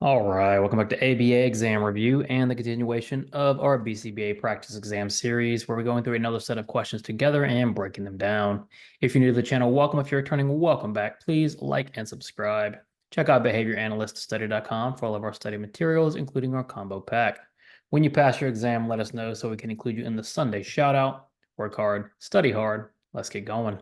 All right, welcome back to ABA exam review and the continuation of our BCBA practice exam series where we're going through another set of questions together and breaking them down. If you're new to the channel, welcome. If you're returning, welcome back. Please like and subscribe. Check out behavioranalyst.study.com for all of our study materials, including our combo pack. When you pass your exam, let us know so we can include you in the Sunday shout out. Work hard, study hard. Let's get going.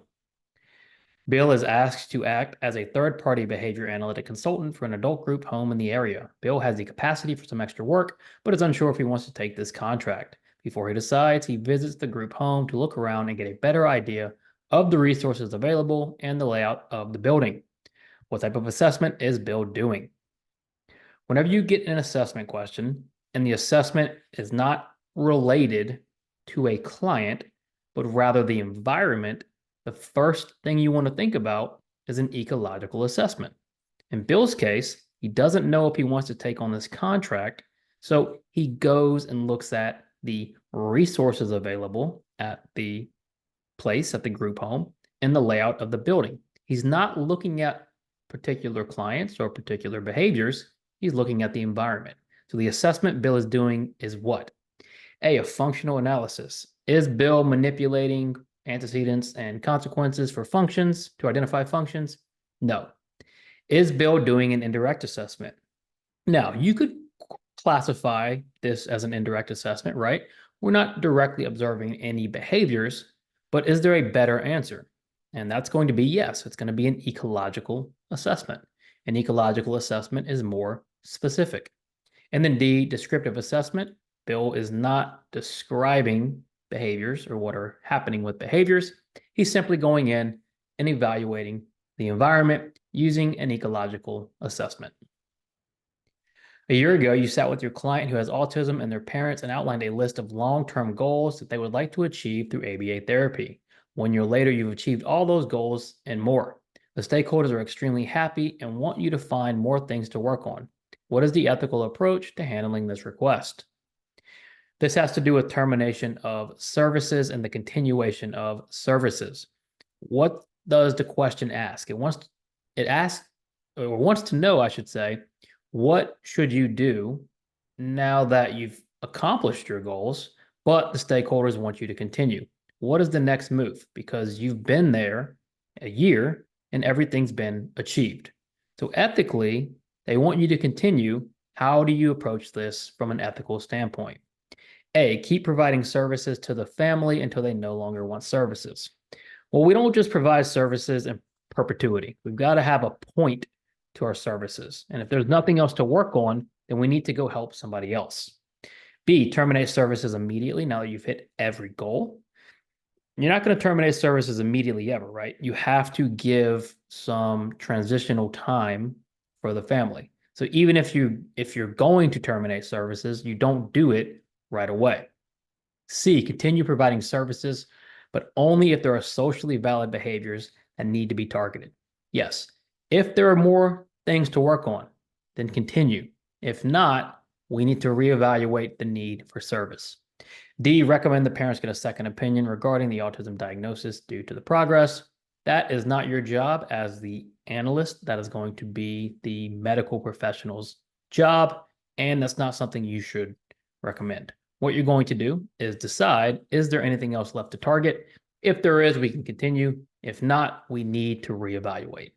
Bill is asked to act as a third-party behavior analytic consultant for an adult group home in the area. Bill has the capacity for some extra work, but is unsure if he wants to take this contract. Before he decides, he visits the group home to look around and get a better idea of the resources available and the layout of the building. What type of assessment is Bill doing? Whenever you get an assessment question and the assessment is not related to a client, but rather the environment, the first thing you want to think about is an ecological assessment. In Bill's case, he doesn't know if he wants to take on this contract, so he goes and looks at the resources available at the place, at the group home, and the layout of the building. He's not looking at particular clients or particular behaviors. He's looking at the environment. So the assessment Bill is doing is what? A functional analysis. Is Bill manipulating antecedents and consequences for functions to identify functions? No. Is Bill doing an indirect assessment? Now, you could classify this as an indirect assessment, right? We're not directly observing any behaviors, but is there a better answer? And that's going to be yes. It's going to be an ecological assessment. An ecological assessment is more specific. And then D, descriptive assessment. Bill is not describing behaviors or what are happening with behaviors. He's simply going in and evaluating the environment using an ecological assessment. A year ago, you sat with your client who has autism and their parents and outlined a list of long-term goals that they would like to achieve through ABA therapy. 1 year later, you've achieved all those goals and more. The stakeholders are extremely happy and want you to find more things to work on. What is the ethical approach to handling this request? This has to do with termination of services and the continuation of services. What does the question ask? It asks, or wants to know, I should say, what should you do now that you've accomplished your goals, but the stakeholders want you to continue? What is the next move? Because you've been there a year and everything's been achieved. So ethically, they want you to continue. How do you approach this from an ethical standpoint? A, keep providing services to the family until they no longer want services. Well, we don't just provide services in perpetuity. We've got to have a point to our services. And if there's nothing else to work on, then we need to go help somebody else. B, terminate services immediately now that you've hit every goal. You're not going to terminate services immediately ever, right? You have to give some transitional time for the family. So even if you're going to terminate services, you don't do it right away. C, continue providing services, but only if there are socially valid behaviors that need to be targeted. Yes, if there are more things to work on, then continue. If not, we need to reevaluate the need for service. D, recommend the parents get a second opinion regarding the autism diagnosis due to the progress. That is not your job as the analyst. That is going to be the medical professional's job, and that's not something you should recommend. What you're going to do is decide, is there anything else left to target? If there is, we can continue. If not, we need to reevaluate.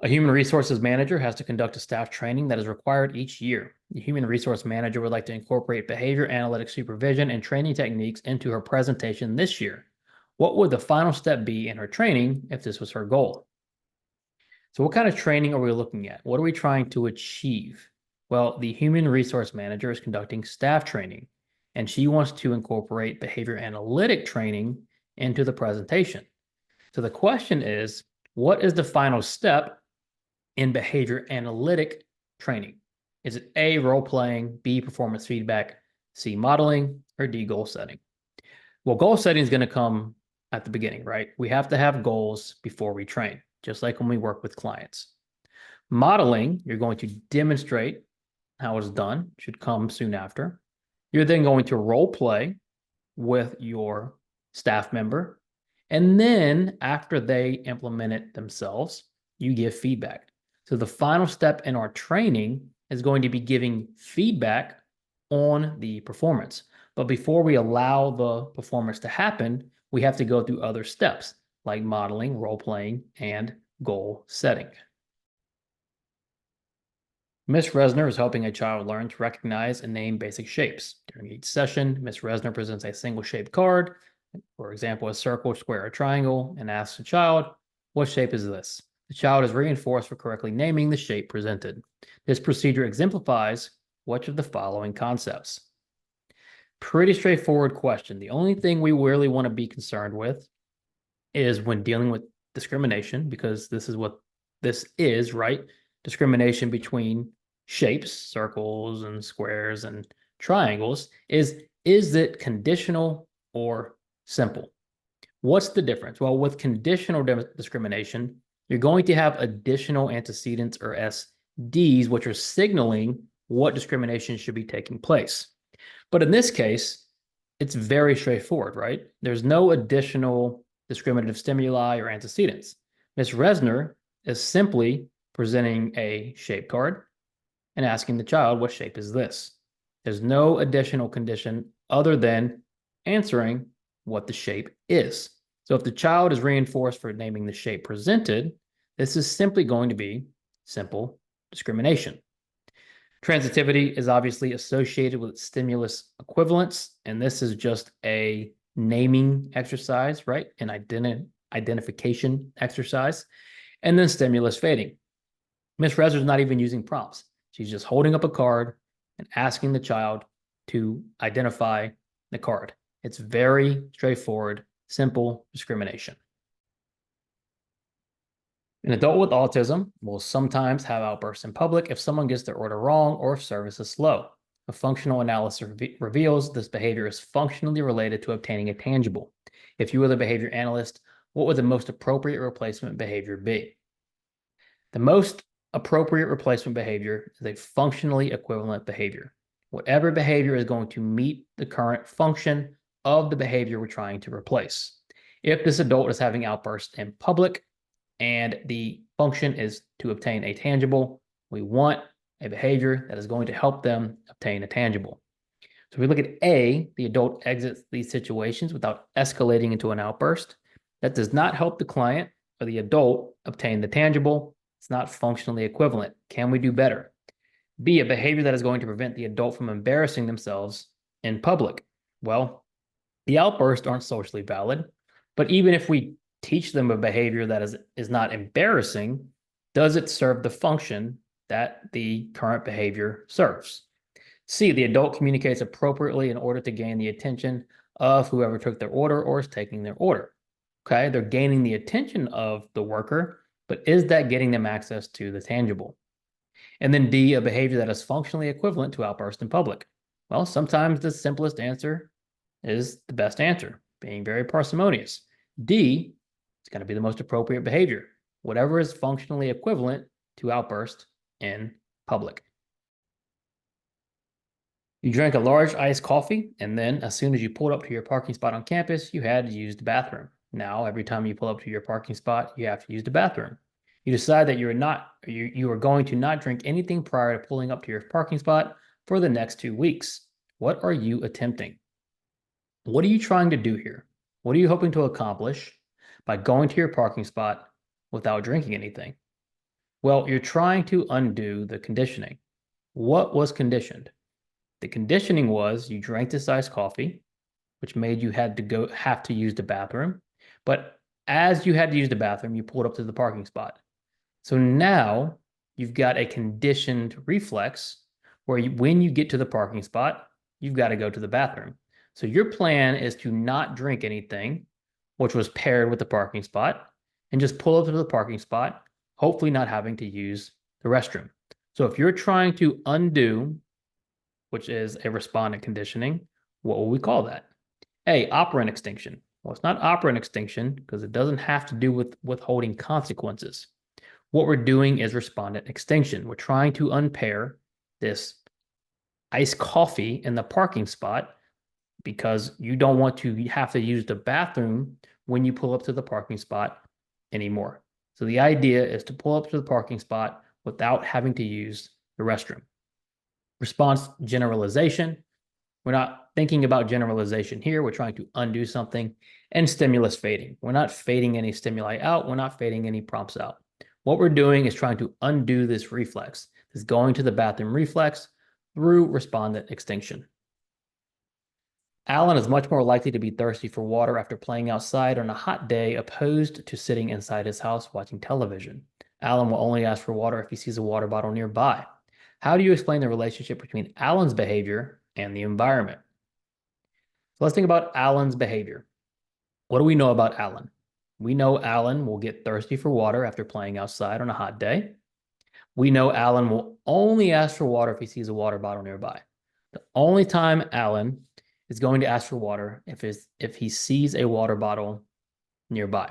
A human resources manager has to conduct a staff training that is required each year. The human resource manager would like to incorporate behavior analytic supervision and training techniques into her presentation this year. What would the final step be in her training if this was her goal? So what kind of training are we looking at? What are we trying to achieve? Well, the human resource manager is conducting staff training, and she wants to incorporate behavior analytic training into the presentation. So the question is, what is the final step in behavior analytic training? Is it A, role playing, B, performance feedback, C, modeling, or D, goal setting? Well, goal setting is going to come at the beginning, right? We have to have goals before we train, just like when we work with clients. Modeling, you're going to demonstrate how it's done, should come soon after. You're then going to role play with your staff member. And then after they implement it themselves, you give feedback. So the final step in our training is going to be giving feedback on the performance. But before we allow the performance to happen, we have to go through other steps like modeling, role-playing, and goal setting. Ms. Resner is helping a child learn to recognize and name basic shapes. During each session, Ms. Resner presents a single shape card, for example, a circle, square, or triangle, and asks the child, what shape is this? The child is reinforced for correctly naming the shape presented. This procedure exemplifies which of the following concepts? Pretty straightforward question. The only thing we really want to be concerned with is when dealing with discrimination, because this is what this is, right? Discrimination between shapes, circles and squares and triangles, is it conditional or simple? What's the difference? Well, with conditional discrimination, you're going to have additional antecedents or SDs, which are signaling what discrimination should be taking place. But in this case, it's very straightforward, right? There's no additional discriminative stimuli or antecedents. Ms. Resner is simply presenting a shape card and asking the child, what shape is this? There's no additional condition other than answering what the shape is. So if the child is reinforced for naming the shape presented, this is simply going to be simple discrimination. Transitivity is obviously associated with stimulus equivalence, and this is just a naming exercise, right? An identification exercise. And then stimulus fading. Ms. Resner's not even using prompts. She's just holding up a card and asking the child to identify the card. It's very straightforward, simple discrimination. An adult with autism will sometimes have outbursts in public if someone gets their order wrong or if service is slow. A functional analysis reveals this behavior is functionally related to obtaining a tangible. If you were the behavior analyst, what would the most appropriate replacement behavior be? The most appropriate replacement behavior is a functionally equivalent behavior. Whatever behavior is going to meet the current function of the behavior we're trying to replace. If this adult is having outbursts in public and the function is to obtain a tangible, we want a behavior that is going to help them obtain a tangible. So if we look at A, the adult exits these situations without escalating into an outburst. That does not help the client or the adult obtain the tangible. It's not functionally equivalent. Can we do better? B, a behavior that is going to prevent the adult from embarrassing themselves in public. Well, the outbursts aren't socially valid, but even if we teach them a behavior that is not embarrassing, does it serve the function that the current behavior serves? C, the adult communicates appropriately in order to gain the attention of whoever took their order or is taking their order. Okay, they're gaining the attention of the worker, but is that getting them access to the tangible? And then D, a behavior that is functionally equivalent to outburst in public. Well, sometimes the simplest answer is the best answer, being very parsimonious. D is going to be the most appropriate behavior, whatever is functionally equivalent to outburst in public. You drank a large iced coffee, and then as soon as you pulled up to your parking spot on campus, you had to use the bathroom. Now, every time you pull up to your parking spot, you have to use the bathroom. You decide that you are going to not drink anything prior to pulling up to your parking spot for the next 2 weeks. What are you attempting? What are you trying to do here? What are you hoping to accomplish by going to your parking spot without drinking anything? Well, you're trying to undo the conditioning. What was conditioned? The conditioning was you drank this iced coffee, which made you have to use the bathroom. But as you had to use the bathroom, you pulled up to the parking spot. So now you've got a conditioned reflex where when you get to the parking spot, you've got to go to the bathroom. So your plan is to not drink anything, which was paired with the parking spot, and just pull up to the parking spot, hopefully not having to use the restroom. So if you're trying to undo, which is a respondent conditioning, what will we call that? A, operant extinction. Well, it's not operant extinction because it doesn't have to do with withholding consequences. What we're doing is respondent extinction. We're trying to unpair this iced coffee in the parking spot because you don't want to have to use the bathroom when you pull up to the parking spot anymore. So the idea is to pull up to the parking spot without having to use the restroom. Response generalization. We're not thinking about generalization here. We're trying to undo something. And stimulus fading. We're not fading any stimuli out. We're not fading any prompts out. What we're doing is trying to undo this reflex, this going to the bathroom reflex, through respondent extinction. Alan is much more likely to be thirsty for water after playing outside on a hot day opposed to sitting inside his house watching television. Alan will only ask for water if he sees a water bottle nearby. How do you explain the relationship between Alan's behavior and the environment? So let's think about Alan's behavior. What do we know about Alan? We know Alan will get thirsty for water after playing outside on a hot day. We know Alan will only ask for water if he sees a water bottle nearby. The only time Alan is going to ask for water if he sees a water bottle nearby.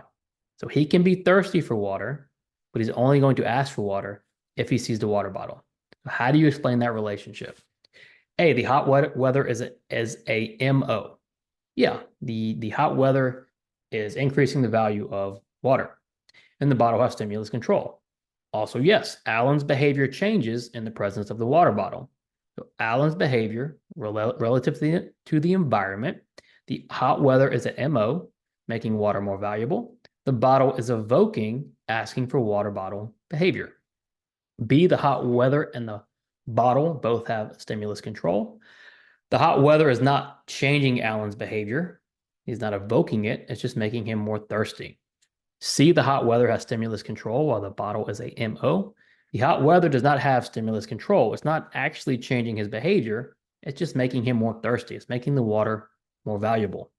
So he can be thirsty for water, but he's only going to ask for water if he sees the water bottle. So how do you explain that relationship? A, the hot weather is a MO. Yeah, the hot weather is increasing the value of water, and the bottle has stimulus control. Also, yes, Alan's behavior changes in the presence of the water bottle. So Alan's behavior relative to the environment, the hot weather is an MO, making water more valuable. The bottle is evoking asking for water bottle behavior. B, the hot weather and the bottle both have stimulus control. The hot weather is not changing Alan's behavior. He's not evoking it. It's just making him more thirsty. C, the hot weather has stimulus control while the bottle is a MO. The hot weather does not have stimulus control. It's not actually changing his behavior. It's just making him more thirsty. It's making the water more valuable.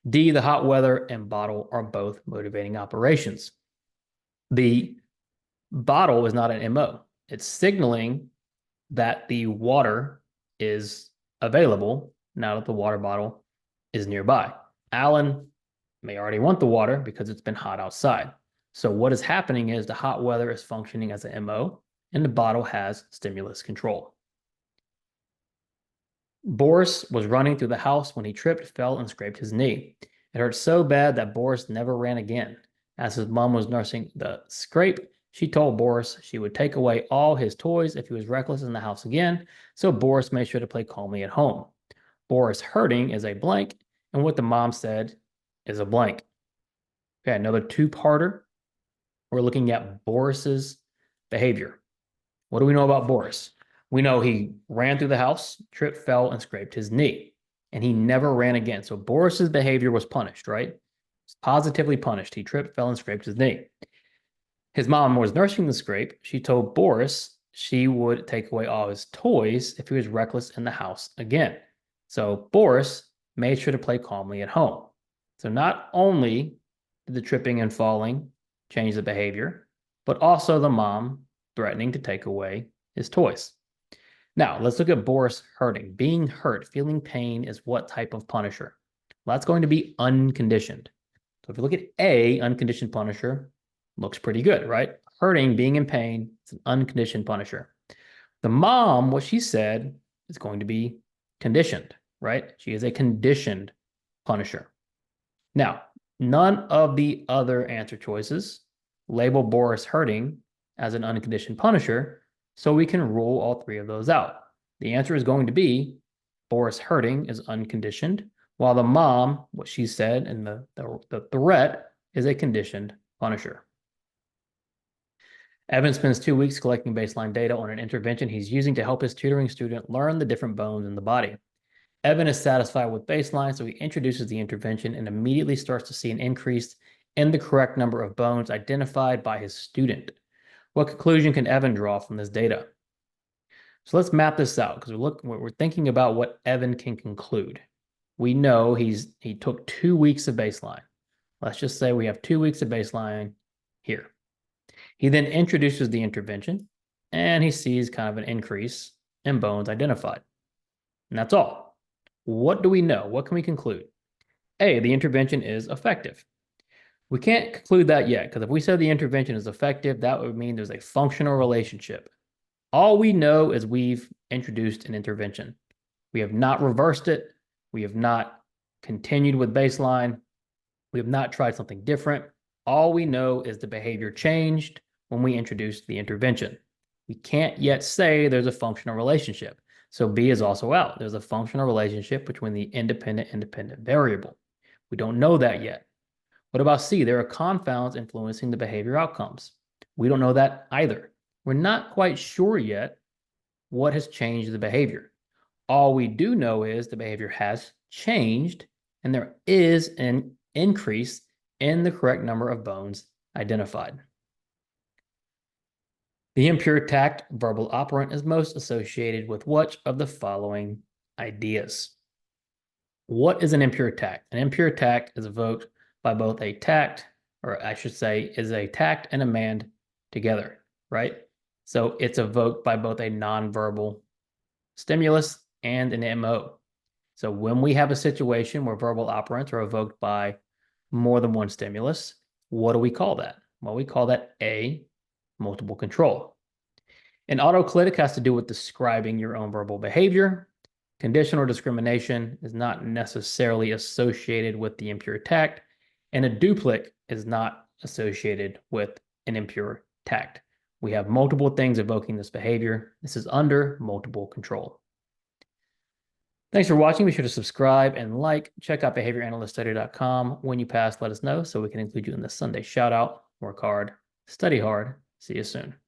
D, the hot weather and bottle are both motivating operations. The bottle is not an MO. It's signaling that the water is available now that the water bottle is nearby. Alan may already want the water because it's been hot outside. So what is happening is the hot weather is functioning as an MO, and the bottle has stimulus control. Boris was running through the house when he tripped, fell, and scraped his knee. It hurt so bad that Boris never ran again. As his mom was nursing the scrape, she told Boris she would take away all his toys if he was reckless in the house again, so Boris made sure to play calmly at home. Boris hurting is a blank, and what the mom said is a blank. Okay, another two-parter. We're looking at Boris's behavior. What do we know about Boris? We know he ran through the house, tripped, fell, and scraped his knee, and he never ran again. So Boris's behavior was punished, right? It's positively punished. He tripped, fell, and scraped his knee. His mom was nursing the scrape. She told Boris she would take away all his toys if he was reckless in the house again. So Boris made sure to play calmly at home. So not only did the tripping and falling change the behavior, but also the mom threatening to take away his toys. Now, let's look at Boris hurting. Being hurt, feeling pain is what type of punisher? Well, that's going to be unconditioned. So if you look at A, unconditioned punisher, looks pretty good, right? Hurting, being in pain, it's an unconditioned punisher. The mom, what she said, is going to be conditioned, right? She is a conditioned punisher. Now, none of the other answer choices label Boris hurting as an unconditioned punisher, so we can rule all three of those out. The answer is going to be Boris hurting is unconditioned, while the mom, what she said, and the threat is a conditioned punisher. Evan spends 2 weeks collecting baseline data on an intervention he's using to help his tutoring student learn the different bones in the body. Evan is satisfied with baseline, so he introduces the intervention and immediately starts to see an increase in the correct number of bones identified by his student. What conclusion can Evan draw from this data? So let's map this out because we're thinking about what Evan can conclude. We know he took 2 weeks of baseline. Let's just say we have 2 weeks of baseline here. He then introduces the intervention and he sees kind of an increase in bones identified. And that's all. What do we know? What can we conclude? A, the intervention is effective. We can't conclude that yet because if we said the intervention is effective, that would mean there's a functional relationship. All we know is we've introduced an intervention. We have not reversed it. We have not continued with baseline. We have not tried something different. All we know is the behavior changed when we introduced the intervention. We can't yet say there's a functional relationship. So B is also out. There's a functional relationship between the independent variable. We don't know that yet. What about C? There are confounds influencing the behavior outcomes. We don't know that either. We're not quite sure yet what has changed the behavior. All we do know is the behavior has changed and there is an increase in the correct number of bones identified. The impure tact verbal operant is most associated with which of the following ideas? What is an impure tact? An impure tact is evoked by both a tact, or I should say, is a tact and a mand together, right? So it's evoked by both a nonverbal stimulus and an MO. So when we have a situation where verbal operants are evoked by more than one stimulus, what do we call that? Well, we call that a multiple control. An autoclitic has to do with describing your own verbal behavior. Conditional discrimination is not necessarily associated with the impure tact, and a duplicate is not associated with an impure tact. We have multiple things evoking this behavior. This is under multiple control. Thanks for watching. Be sure to subscribe and like. Check out behavioranalyststudy.com. When you pass, let us know so we can include you in the Sunday shout out. Work hard, study hard. See you soon.